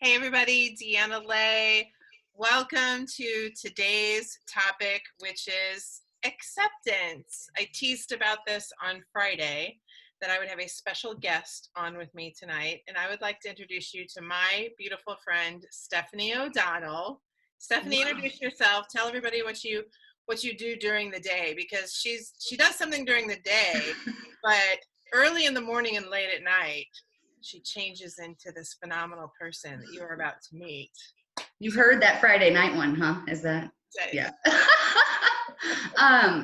Hey everybody, Deanna Ley. Welcome to today's topic, which is acceptance. I teased about this on Friday that I would have a special guest on with me tonight, and I would like to introduce you to my beautiful friend, Stephanie O'Donnell. Stephanie, introduce yourself. Tell everybody what you do during the day, because she does something during the day, but early in the morning and late at night, she changes into this phenomenal person that you are about to meet. You heard that Friday night one, huh? Is that? Yeah.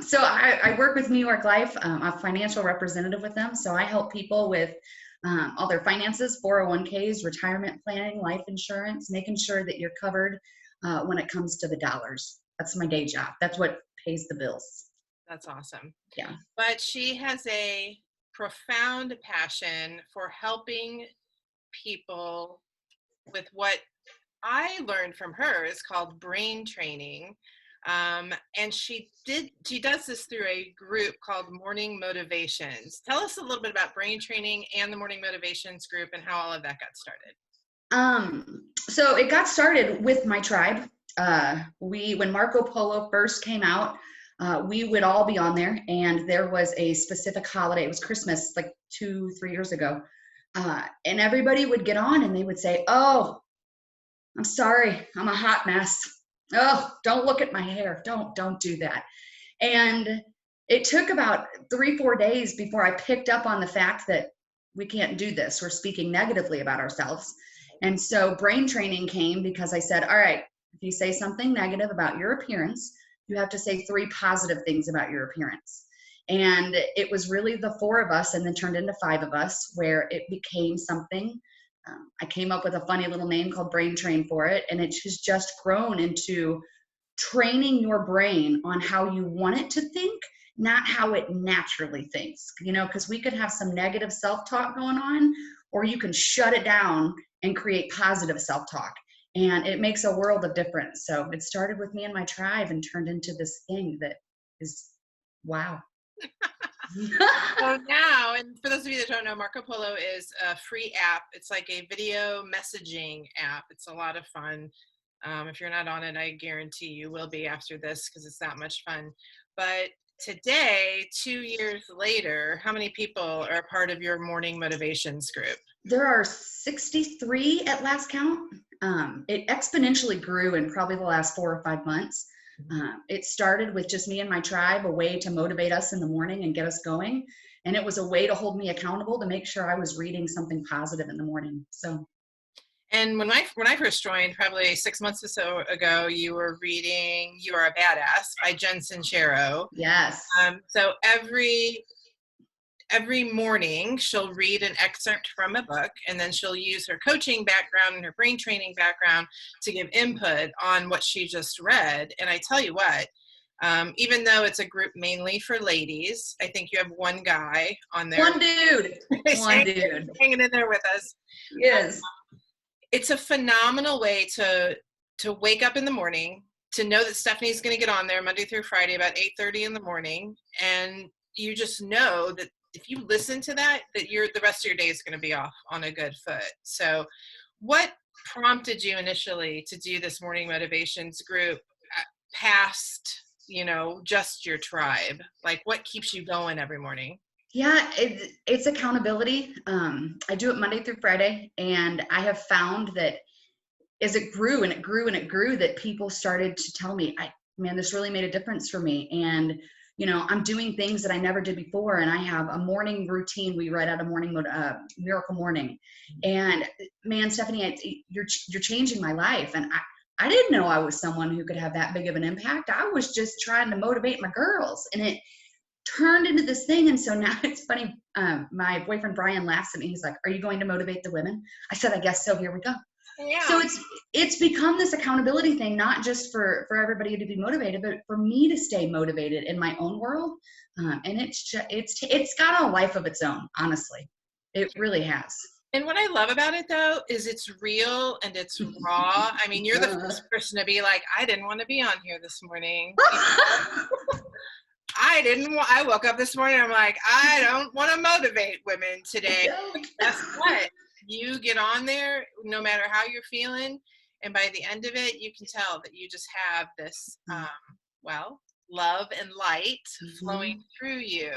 So I work with New York Life. I'm a financial representative with them. So I help people with all their finances, 401ks, retirement planning, life insurance, making sure that you're covered when it comes to the dollars. That's my day job. That's what pays the bills. That's awesome. Yeah. But she has a profound passion for helping people with what I learned from her is called brain training. And she does this through a group called Morning Motivations. Tell us a little bit about brain training and the Morning Motivations group and how all of that got started. So it got started with my tribe. When Marco Polo first came out, we would all be on there, and there was a specific holiday. It was Christmas, like 2-3 years ago. And everybody would get on and they would say, "Oh, I'm sorry, I'm a hot mess. Oh, don't look at my hair. Don't do that." And it took about 3-4 days before I picked up on the fact that we can't do this. We're speaking negatively about ourselves. And so brain training came because I said, all right, if you say something negative about your appearance, you have to say 3 positive things about your appearance. And it was really the 4 of us and then turned into 5 of us, where it became something. I came up with a funny little name called Brain Train for it. And it has just grown into training your brain on how you want it to think, not how it naturally thinks, because we could have some negative self-talk going on, or you can shut it down and create positive self-talk. And it makes a world of difference. So it started with me and my tribe and turned into this thing that is, wow. So now, and for those of you that don't know, Marco Polo is a free app. It's like a video messaging app. It's a lot of fun. If you're not on it, I guarantee you will be after this, because it's that much fun. But today, 2 years later, how many people are a part of your Morning Motivations group? There are 63 at last count. It exponentially grew in probably the last 4 or 5 months. It started with just me and my tribe, a way to motivate us in the morning and get us going. And it was a way to hold me accountable, to make sure I was reading something positive in the morning. And when I first joined, probably 6 months or so ago, you were reading "You Are a Badass" by Jen Sincero. Yes. So every morning she'll read an excerpt from a book, and then she'll use her coaching background and her brain training background to give input on what she just read. And I tell you what, even though it's a group mainly for ladies, I think you have one guy on there. One dude. Hanging in there with us. Yes. It's a phenomenal way to wake up in the morning, to know that Stephanie's going to get on there Monday through Friday about 8:30 in the morning, and you just know that if you listen to that the rest of your day is going to be off on a good foot. So what prompted you initially to do this Morning Motivations group past, just your tribe? Like, what keeps you going every morning? Yeah, it's accountability. I do it Monday through Friday, and I have found that as it grew and it grew and it grew, that people started to tell me, man, this really made a difference for me. And I'm doing things that I never did before. And I have a morning routine. We write out a morning miracle morning. And man, Stephanie, you're changing my life. And I didn't know I was someone who could have that big of an impact. I was just trying to motivate my girls, and it turned into this thing. And so now it's funny. My boyfriend Brian laughs at me. He's like, "Are you going to motivate the women?" I said, "I guess so. Here we go." Yeah. So it's become this accountability thing, not just for everybody to be motivated, but for me to stay motivated in my own world. And it's got a life of its own. Honestly, it really has. And what I love about it, though, is it's real and it's raw. I mean, you're the first person to be like, "I didn't want to be on here this morning." I woke up this morning, I'm like, I don't want to motivate women today. Guess what? you get on there, no matter how you're feeling, and by the end of it, you can tell that you just have this, well, love and light flowing through you.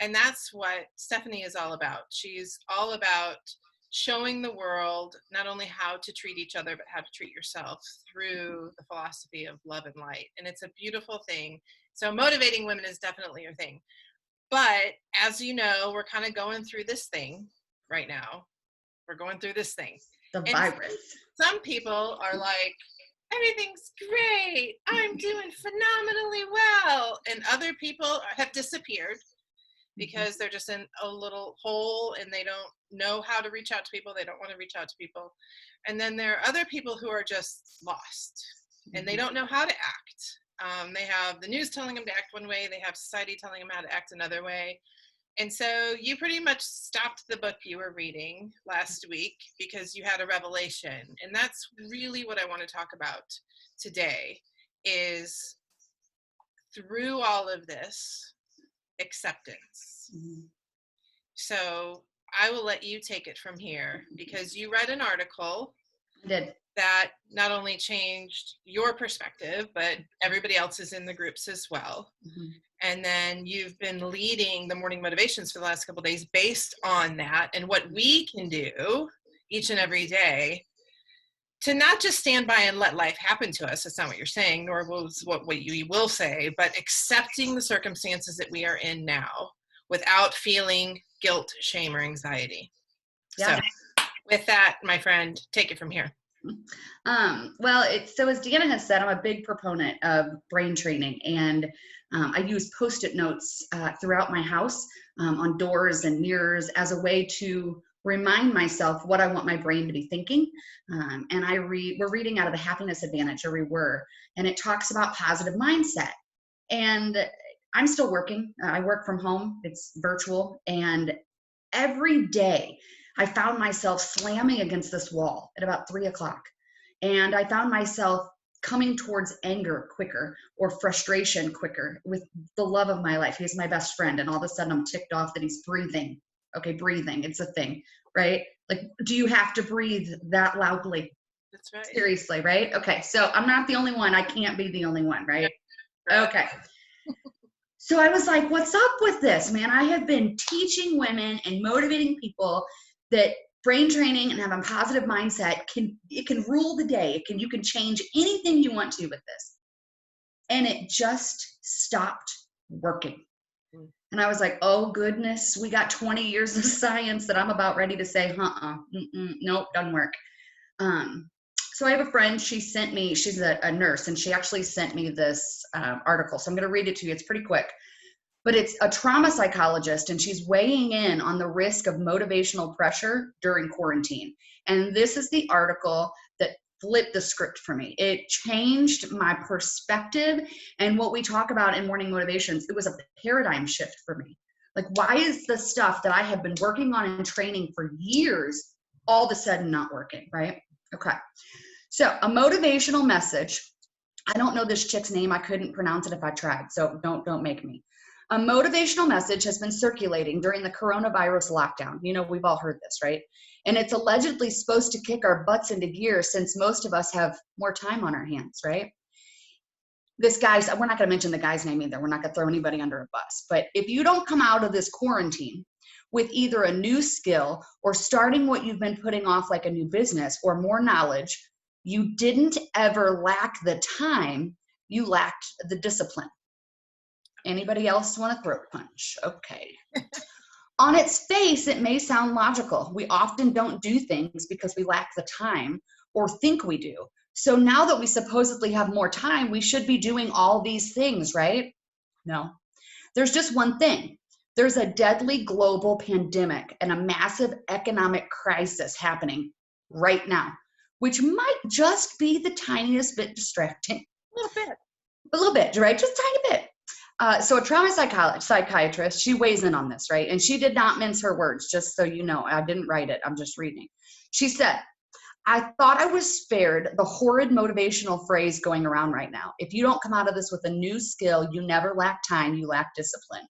And that's what Stephanie is all about. She's all about showing the world not only how to treat each other, but how to treat yourself through the philosophy of love and light. And it's a beautiful thing. So motivating women is definitely your thing. But as you know, we're kind of going through this thing right now. We're going through this thing. The And virus. some people are like, everything's great. I'm doing phenomenally well. And other people have disappeared because they're just in a little hole and they don't know how to reach out to people. They don't want to reach out to people. And then there are other people who are just lost and they don't know how to act. They have the news telling them to act one way. They have society telling them how to act another way. And so you pretty much stopped the book you were reading last week because you had a revelation. And that's really what I want to talk about today is through all of this, acceptance. So I will let you take it from here because you read an article that not only changed your perspective, but everybody else's in the groups as well. And then you've been leading the morning motivations for the last couple of days based on that and what we can do each and every day to not just stand by and let life happen to us. That's not what you're saying, nor was what you will say, but accepting the circumstances that we are in now without feeling guilt, shame, or anxiety. Yeah. So with that, my friend, take it from here. So as Deanna has said, I'm a big proponent of brain training, and I use Post-it notes throughout my house on doors and mirrors as a way to remind myself what I want my brain to be thinking. And we're reading out of the Happiness Advantage, or we were, and it talks about positive mindset. And I'm still working. I work from home. It's virtual. And every day I found myself slamming against this wall at about 3 o'clock. And I found myself coming towards anger quicker or frustration quicker with the love of my life. He's my best friend. And all of a sudden I'm ticked off that he's breathing. Okay, breathing, it's a thing, right? Like, do you have to breathe that loudly? That's right. Seriously, right? Okay, so I'm not the only one. I can't be the only one, right? Right. Okay. So I was like, what's up with this, man? I have been teaching women and motivating people that brain training and having a positive mindset can rule the day. You can change anything you want to with this. And it just stopped working. And I was like, oh goodness, we got 20 years of science that I'm about ready to say, nope, doesn't work. So I have a friend, she's a nurse, and she actually sent me this article. So I'm going to read it to you. It's pretty quick. But it's a trauma psychologist, and she's weighing in on the risk of motivational pressure during quarantine. And this is the article that flipped the script for me. It changed my perspective and what we talk about in morning motivations. It was a paradigm shift for me. Like, why is the stuff that I have been working on and training for years all of a sudden not working, right? Okay. So a motivational message. I don't know this chick's name. I couldn't pronounce it if I tried. So don't make me. A motivational message has been circulating during the coronavirus lockdown. You know, we've all heard this, right? And it's allegedly supposed to kick our butts into gear since most of us have more time on our hands, right? This guy's, we're not going to mention the guy's name either. We're not going to throw anybody under a bus. But if you don't come out of this quarantine with either a new skill or starting what you've been putting off, like a new business or more knowledge, you didn't ever lack the time, you lacked the discipline. Anybody else want a throat punch? Okay. On its face, it may sound logical. We often don't do things because we lack the time or think we do. So now that we supposedly have more time, we should be doing all these things, right? No. There's just one thing. There's a deadly global pandemic and a massive economic crisis happening right now, which might just be the tiniest bit distracting. A little bit, right? Just a tiny bit. So a trauma psychiatrist, she weighs in on this, right? And she did not mince her words, just so you know. I didn't write it. I'm just reading. She said, I thought I was spared the horrid motivational phrase going around right now. If you don't come out of this with a new skill, you never lack time, you lack discipline.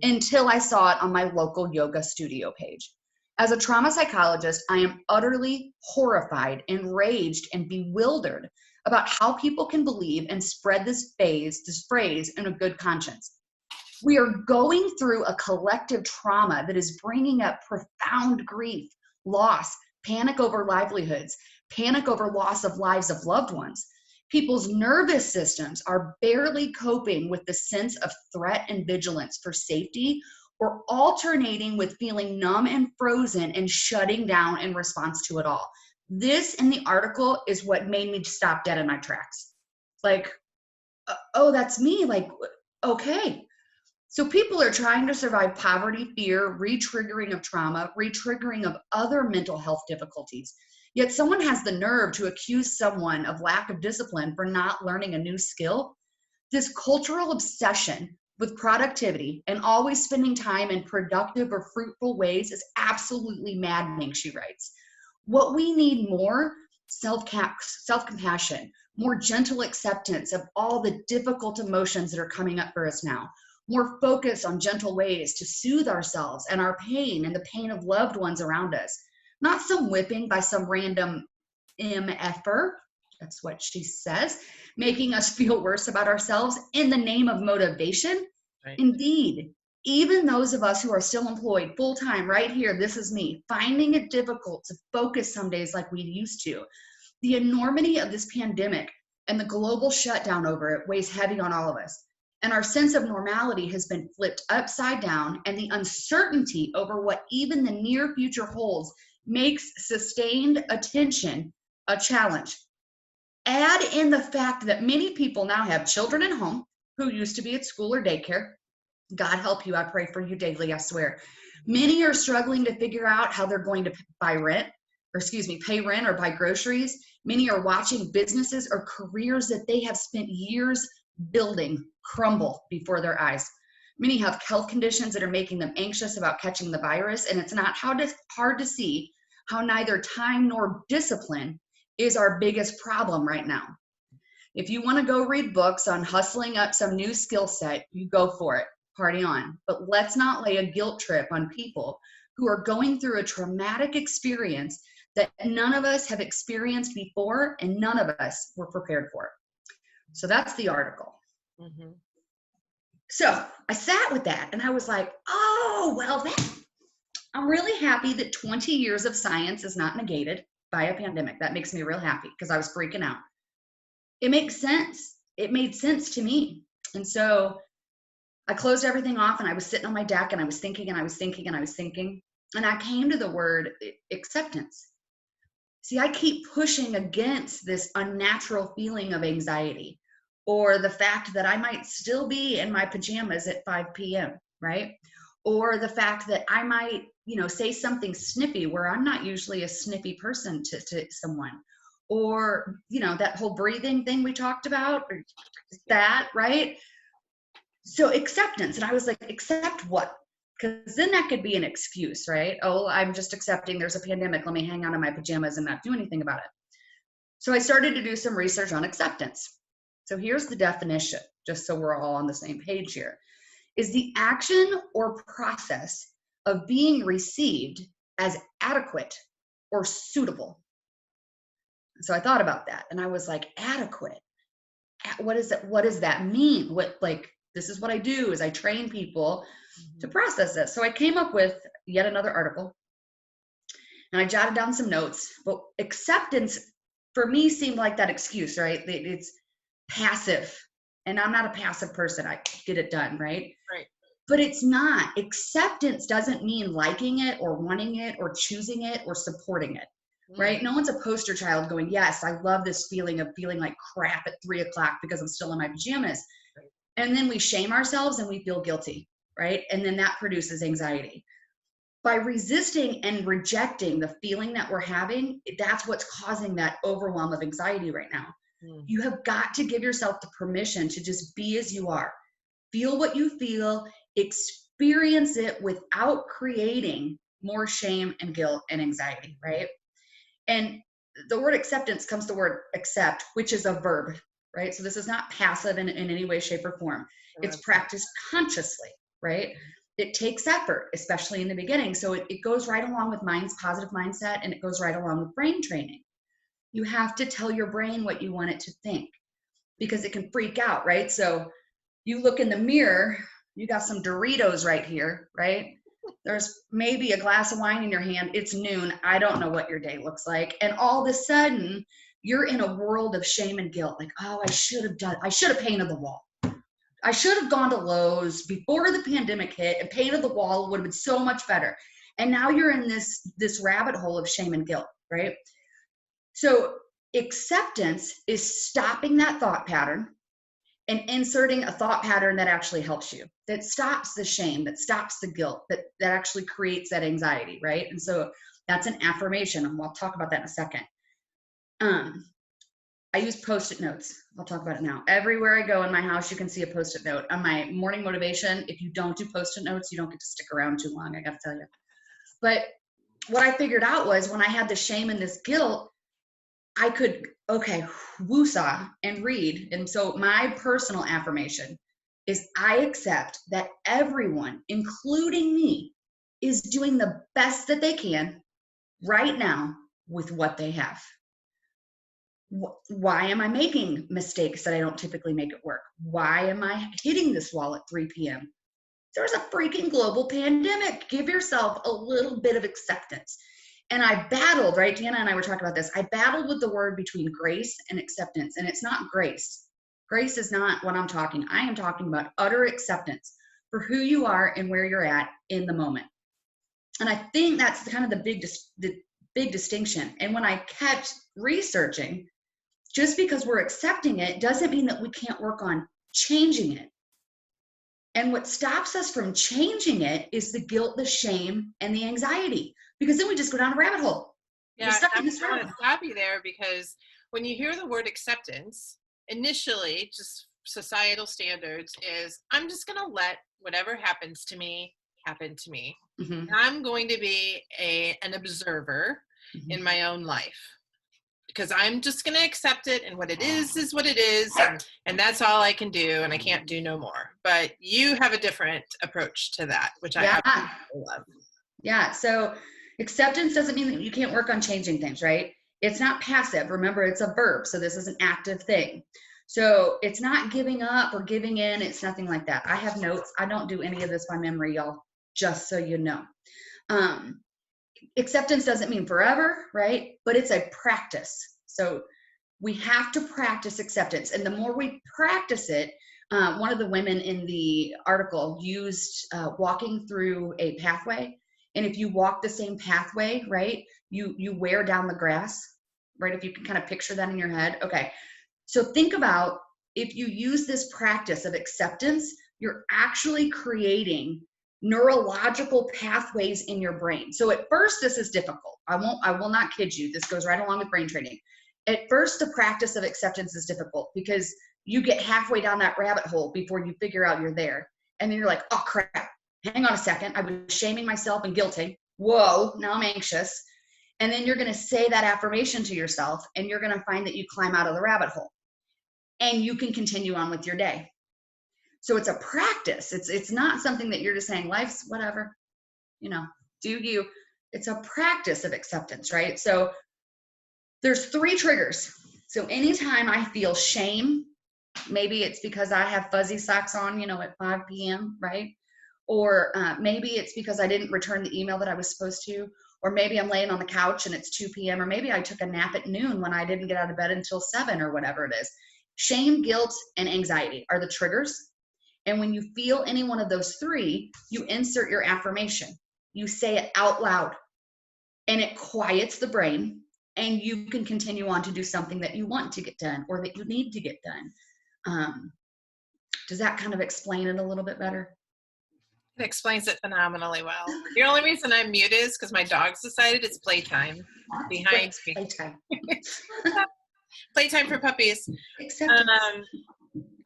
Until I saw it on my local yoga studio page. As a trauma psychologist, I am utterly horrified, enraged, and bewildered about how people can believe and spread this phrase in a good conscience. We are going through a collective trauma that is bringing up profound grief, loss, panic over livelihoods, panic over loss of lives of loved ones. People's nervous systems are barely coping with the sense of threat and vigilance for safety, or alternating with feeling numb and frozen and shutting down in response to it all. This in the article is what made me stop dead in my tracks. Like, oh, that's me. Like, okay. So people are trying to survive poverty, fear, re-triggering of trauma, re-triggering of other mental health difficulties. Yet someone has the nerve to accuse someone of lack of discipline for not learning a new skill. This cultural obsession with productivity and always spending time in productive or fruitful ways is absolutely maddening, she writes. What we need more, self-compassion, more gentle acceptance of all the difficult emotions that are coming up for us now, more focus on gentle ways to soothe ourselves and our pain and the pain of loved ones around us, not some whipping by some random MFer, that's what she says, making us feel worse about ourselves in the name of motivation. Right. Indeed, even those of us who are still employed full-time right here, this is me, finding it difficult to focus some days like we used to. The enormity of this pandemic and the global shutdown over it weighs heavy on all of us. And our sense of normality has been flipped upside down, and the uncertainty over what even the near future holds makes sustained attention a challenge. Add in the fact that many people now have children at home who used to be at school or daycare. God help you, I pray for you daily, I swear. Many are struggling to figure out how they're going to pay rent or buy groceries. Many are watching businesses or careers that they have spent years building crumble before their eyes. Many have health conditions that are making them anxious about catching the virus, and it's not hard to see how neither time nor discipline is our biggest problem right now. If you want to go read books on hustling up some new skill set, you go for it, party on. But let's not lay a guilt trip on people who are going through a traumatic experience that none of us have experienced before and none of us were prepared for. So that's the article. Mm-hmm. So I sat with that and I was like, oh, well, I'm really happy that 20 years of science is not negated by a pandemic. That makes me real happy because I was freaking out. It makes sense. It made sense to me. And so I closed everything off and I was sitting on my deck and I was thinking and I was thinking and I was thinking. And I came to the word acceptance. See, I keep pushing against this unnatural feeling of anxiety, or the fact that I might still be in my pajamas at 5 p.m., right? Or the fact that I might, say something snippy where I'm not usually a snippy person to someone. Or, that whole breathing thing we talked about, or that, right? So acceptance. And I was like, accept what? Because then that could be an excuse, right? Oh, I'm just accepting there's a pandemic. Let me hang out in my pajamas and not do anything about it. So I started to do some research on acceptance. So here's the definition, just so we're all on the same page here, is the action or process of being received as adequate or suitable. So I thought about that and I was like, adequate. What is that? What does that mean? This is what I do is I train people to process this. So I came up with yet another article and I jotted down some notes, but acceptance for me seemed like that excuse, right? It's passive, and I'm not a passive person. I get it done, right? Right. But it's not. Acceptance doesn't mean liking it or wanting it or choosing it or supporting it, right? No one's a poster child going, yes, I love this feeling of feeling like crap at 3 o'clock because I'm still in my pajamas. Right. And then we shame ourselves and we feel guilty, right? And then that produces anxiety. By resisting and rejecting the feeling that we're having, that's what's causing that overwhelm of anxiety right now. You have got to give yourself the permission to just be as you are. Feel what you feel, experience it without creating more shame and guilt and anxiety, right? And the word acceptance comes to the word accept, which is a verb, right? So this is not passive in any way, shape, or form. It's practiced consciously, right? it takes effort, especially in the beginning. So it goes right along with positive mindset, and it goes right along with brain training. You have to tell your brain what you want it to think, because it can freak out, right? So you look in the mirror, you got some Doritos right here, right? There's maybe a glass of wine in your hand. It's noon. I don't know what your day looks like. And all of a sudden, you're in a world of shame and guilt. Like, oh, I should have painted the wall. I should have gone to Lowe's before the pandemic hit and painted the wall. It would have been so much better. And now you're in this rabbit hole of shame and guilt, right? So acceptance is stopping that thought pattern and inserting a thought pattern that actually helps you, that stops the shame, that stops the guilt, that actually creates that anxiety, right? And so that's an affirmation, and we'll talk about that in a second. I use Post-it notes. I'll talk about it now. Everywhere I go in my house, you can see a Post-it note. On my morning motivation, if you don't do Post-it notes, you don't get to stick around too long, I gotta tell you. But what I figured out was when I had the shame and this guilt, I could, woosah and read. And so my personal affirmation is I accept that everyone, including me, is doing the best that they can right now with what they have. Why am I making mistakes that I don't typically make at work? Why am I hitting this wall at 3 p.m.? There's a freaking global pandemic. Give yourself a little bit of acceptance. And I battled, right? Deanna and I were talking about this. I battled with the word between grace and acceptance. And it's not grace. Grace is not what I'm talking. I am talking about utter acceptance for who you are and where you're at in the moment. And I think that's kind of the big distinction. And when I kept researching, just because we're accepting it doesn't mean that we can't work on changing it. And what stops us from changing it is the guilt, the shame, and the anxiety, because then we just go down a rabbit hole. Yeah, I want to stop you there, because when you hear the word acceptance, initially, just societal standards is, I'm just going to let whatever happens to me happen to me. Mm-hmm. And I'm going to be an observer in my own life, because I'm just going to accept it, and what it is what it is, and that's all I can do, and I can't do no more. But you have a different approach to that, which I absolutely love. Yeah, so acceptance doesn't mean that you can't work on changing things, right? It's not passive. Remember, it's a verb, so this is an active thing. So it's not giving up or giving in. It's nothing like that. I have notes. I don't do any of this by memory, y'all, just so you know. Acceptance doesn't mean forever, right? But it's a practice. So we have to practice acceptance. And the more we practice it, one of the women in the article used walking through a pathway. And if you walk the same pathway, right, you wear down the grass, right? If you can kind of picture that in your head. Okay. So think about, if you use this practice of acceptance, you're actually creating neurological pathways in your brain. So at first, this is difficult. I will not kid you. This goes right along with brain training. At first, the practice of acceptance is difficult because you get halfway down that rabbit hole before you figure out you're there. And then you're like, oh crap, hang on a second. I was shaming myself and guilting. Whoa, now I'm anxious. And then you're going to say that affirmation to yourself, and you're going to find that you climb out of the rabbit hole and you can continue on with your day. So it's a practice. It's not something that you're just saying, life's whatever, do you. It's a practice of acceptance, right? So there's 3 triggers. So anytime I feel shame, maybe it's because I have fuzzy socks on, at 5 p.m., right? Or maybe it's because I didn't return the email that I was supposed to. Or maybe I'm laying on the couch and it's 2 p.m. Or maybe I took a nap at noon when I didn't get out of bed until 7 or whatever it is. Shame, guilt, and anxiety are the triggers. And when you feel any one of those 3, you insert your affirmation. You say it out loud, and it quiets the brain, and you can continue on to do something that you want to get done or that you need to get done. Does that kind of explain it a little bit better? It explains it phenomenally well. The only reason I'm mute is because my dog's decided it's playtime behind me. Playtime. Playtime for puppies.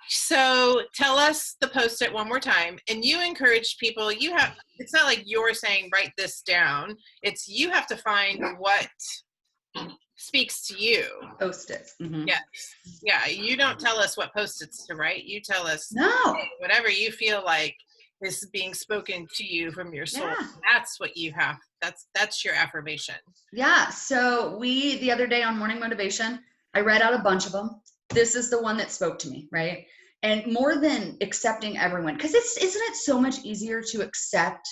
So tell us the Post-it one more time. And you encourage people, it's not like you're saying, write this down. It's you have to find what speaks to you. Post-its. Mm-hmm. Yes. Yeah. You don't tell us what Post-its to write. You tell us no. Whatever you feel like is being spoken to you from your soul. Yeah. That's what you have. That's your affirmation. Yeah. So the other day on Morning Motivation, I read out a bunch of them. This is the one that spoke to me, right? And more than accepting everyone, because isn't it so much easier to accept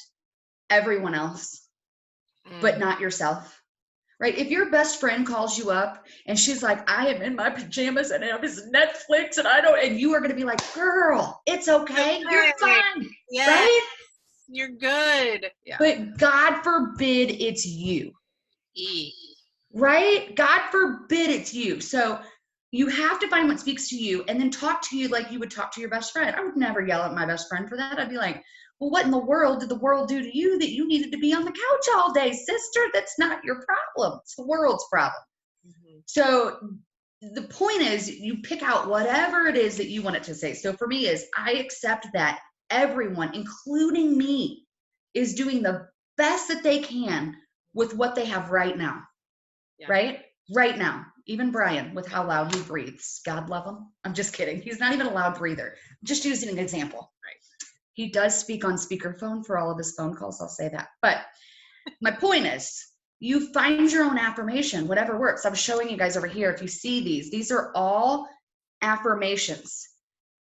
everyone else, but not yourself, right? If your best friend calls you up and she's like, I am in my pajamas and it is Netflix and you are going to be like, girl, it's okay. You're fine. Yes. Right? You're good. Yeah. But God forbid it's you. Right? God forbid it's you. So you have to find what speaks to you and then talk to you like you would talk to your best friend. I would never yell at my best friend for that. I'd be like, well, what in the world did the world do to you that you needed to be on the couch all day, sister? That's not your problem. It's the world's problem. Mm-hmm. So the point is you pick out whatever it is that you want it to say. So for me is I accept that everyone, including me, is doing the best that they can with what they have right now. Yeah. Right? Right now. Even Brian, with how loud he breathes. God love him. I'm just kidding. He's not even a loud breather. I'm just using an example. Right. He does speak on speakerphone for all of his phone calls. I'll say that. But my point is, you find your own affirmation, whatever works. I'm showing you guys over here. If you see these are all affirmations.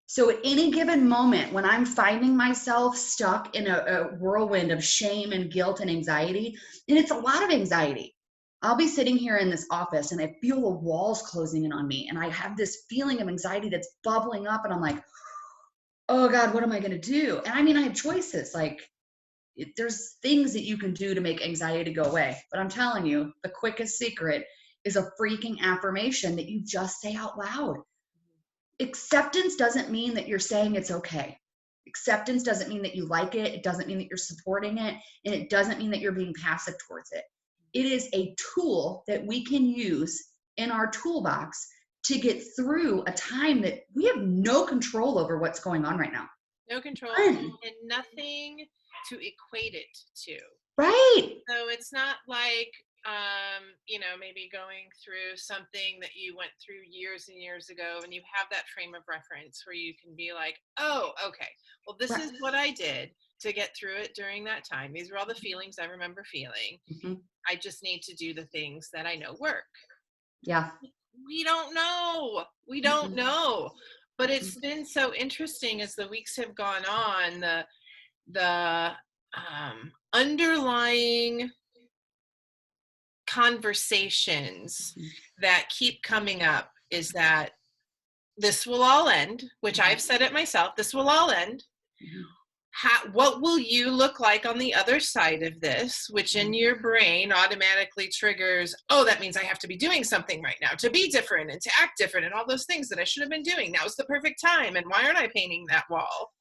So at any given moment when I'm finding myself stuck in a whirlwind of shame and guilt and anxiety, and it's a lot of anxiety, I'll be sitting here in this office and I feel the walls closing in on me. And I have this feeling of anxiety that's bubbling up. And I'm like, oh God, what am I going to do? And I mean, I have choices. Like there's things that you can do to make anxiety go away. But I'm telling you, the quickest secret is a freaking affirmation that you just say out loud. Acceptance doesn't mean that you're saying it's okay. Acceptance doesn't mean that you like it. It doesn't mean that you're supporting it. And it doesn't mean that you're being passive towards it. It is a tool that we can use in our toolbox to get through a time that we have no control over what's going on right now. No control and nothing to equate it to. Right. So it's not like, maybe going through something that you went through years and years ago and you have that frame of reference where you can be like, oh, okay, well, this is what I did to get through it during that time. These are all the feelings I remember feeling. Mm-hmm. I just need to do the things that I know work. Yeah. We don't know. We don't know. But it's been so interesting as the weeks have gone on, the underlying conversations that keep coming up is that this will all end, which I've said it myself, this will all end. What will you look like on the other side of this, which in your brain automatically triggers, oh, that means I have to be doing something right now to be different and to act different and all those things that I should have been doing. Now's the perfect time. And why aren't I painting that wall?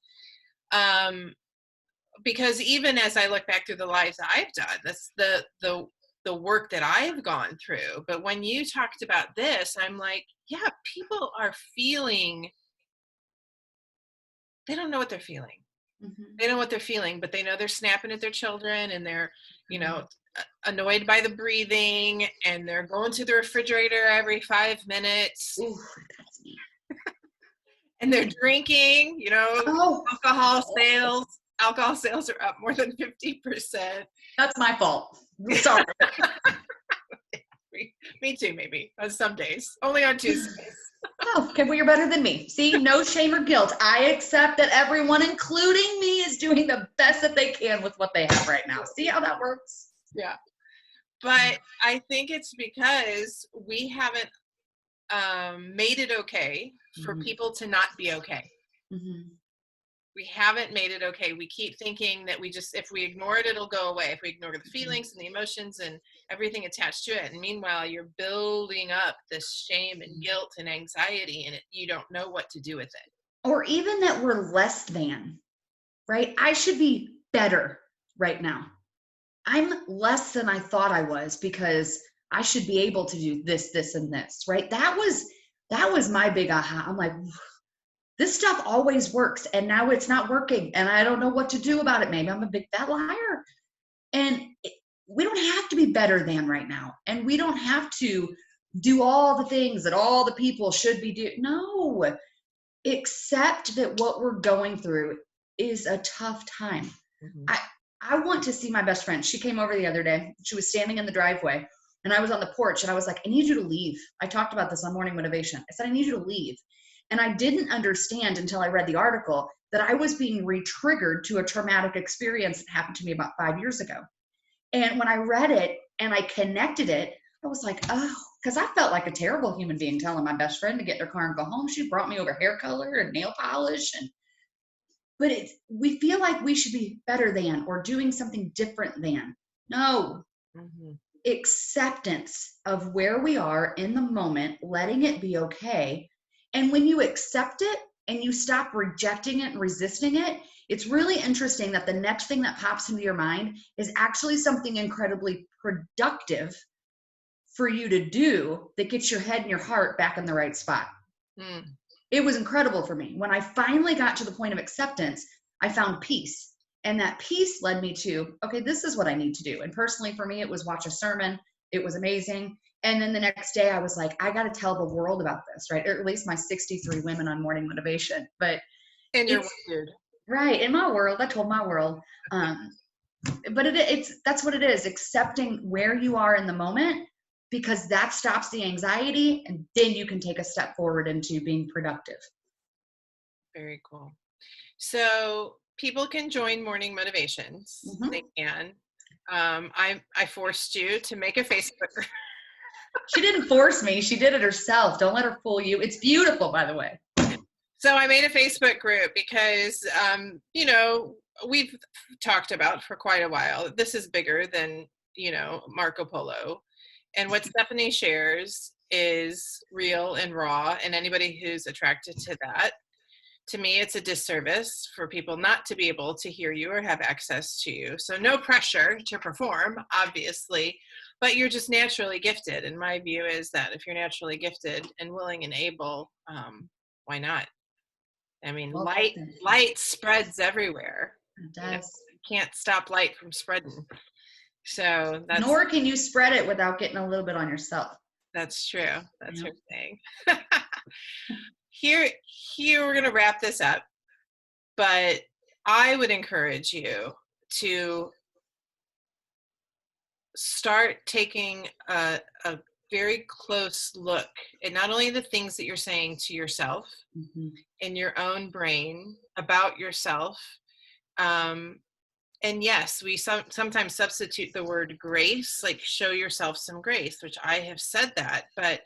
Because even as I look back through the lives I've done, that's the work that I've gone through. But when you talked about this, I'm like, yeah, people are feeling, they don't know what they're feeling. Mm-hmm. They know what they're feeling, but they know they're snapping at their children and they're, annoyed by the breathing and they're going to the refrigerator every 5 minutes. Ooh, that's me. And they're drinking, alcohol sales are up more than 50%. That's my fault. Sorry. Me too, maybe. On some days. Only on Tuesdays. Oh, okay, well, you're better than me. See, no shame or guilt. I accept that everyone, including me, is doing the best that they can with what they have right now. See how that works? Yeah. But I think it's because we haven't made it okay for people to not be okay. Mm-hmm. We haven't made it okay. We keep thinking that if we ignore it, it'll go away. If we ignore the feelings and the emotions and everything attached to it. And meanwhile, you're building up this shame and guilt and anxiety and you don't know what to do with it. Or even that we're less than, right? I should be better right now. I'm less than I thought I was because I should be able to do this, this, and this, right? That was my big aha. I'm like, this stuff always works and now it's not working and I don't know what to do about it. Maybe I'm a big fat liar. And we don't have to be better than right now. And we don't have to do all the things that all the people should be doing. No, accept that what we're going through is a tough time. Mm-hmm. I want to see my best friend. She came over the other day. She was standing in the driveway and I was on the porch and I was like, I need you to leave. I talked about this on Morning Motivation. I said, I need you to leave. And I didn't understand until I read the article that I was being re-triggered to a traumatic experience that happened to me about 5 years ago. And when I read it and I connected it, I was like, oh, because I felt like a terrible human being telling my best friend to get in her car and go home. She brought me over hair color and nail polish. But we feel like we should be better than or doing something different than. No. Mm-hmm. Acceptance of where we are in the moment, letting it be okay. And when you accept it and you stop rejecting it and resisting it, it's really interesting that the next thing that pops into your mind is actually something incredibly productive for you to do that gets your head and your heart back in the right spot. Mm. It was incredible for me. When I finally got to the point of acceptance, I found peace. And that peace led me to, okay, this is what I need to do. And personally for me, it was watch a sermon. It was amazing. And then the next day I was like, I got to tell the world about this, right? Or at least my 63 women on Morning Motivation. But in your world. Right. In my world, I told my world. But that's what it is. Accepting where you are in the moment, because that stops the anxiety. And then you can take a step forward into being productive. Very cool. So people can join Morning Motivations. Mm-hmm. They can. I forced you to make a Facebook group. She didn't force me. She did it herself. Don't let her fool you. It's beautiful, by the way. So I made a Facebook group because, we've talked about for quite a while. This is bigger than, Marco Polo. And what Stephanie shares is real and raw. And anybody who's attracted to that, to me, it's a disservice for people not to be able to hear you or have access to you. So no pressure to perform, obviously, but you're just naturally gifted. And my view is that if you're naturally gifted and willing and able, why not? I mean, light spreads everywhere. It does. You can't stop light from spreading. So nor can you spread it without getting a little bit on yourself. That's true. That's her thing. Here we're going to wrap this up, but I would encourage you to start taking a very close look at not only the things that you're saying to yourself mm-hmm. in your own brain about yourself. And yes, we sometimes substitute the word grace, like show yourself some grace, which I have said that, but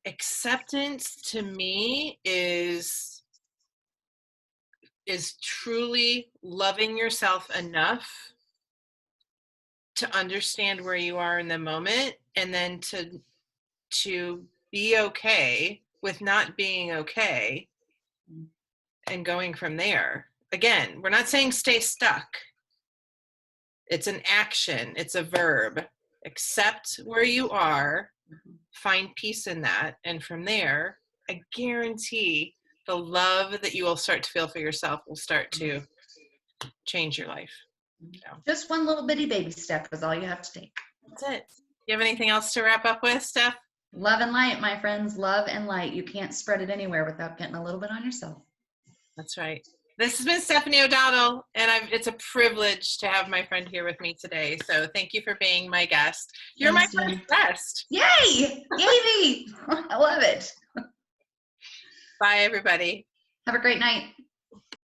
acceptance to me is truly loving yourself enough to understand where you are in the moment, and then to be okay with not being okay and going from there. Again, we're not saying stay stuck. It's an action. It's a verb. Accept where you are, find peace in that, and from there, I guarantee the love that you will start to feel for yourself will start to change your life. So. Just one little bitty baby step is all you have to take. That's it. You have anything else to wrap up with, Steph? Love and light, my friends. Love and light. You can't spread it anywhere without getting a little bit on yourself. That's right. This has been Stephanie O'Donnell, and it's a privilege to have my friend here with me today. So thank you for being my guest. You're my first guest. Yay! Yay! I love it. Bye, everybody. Have a great night.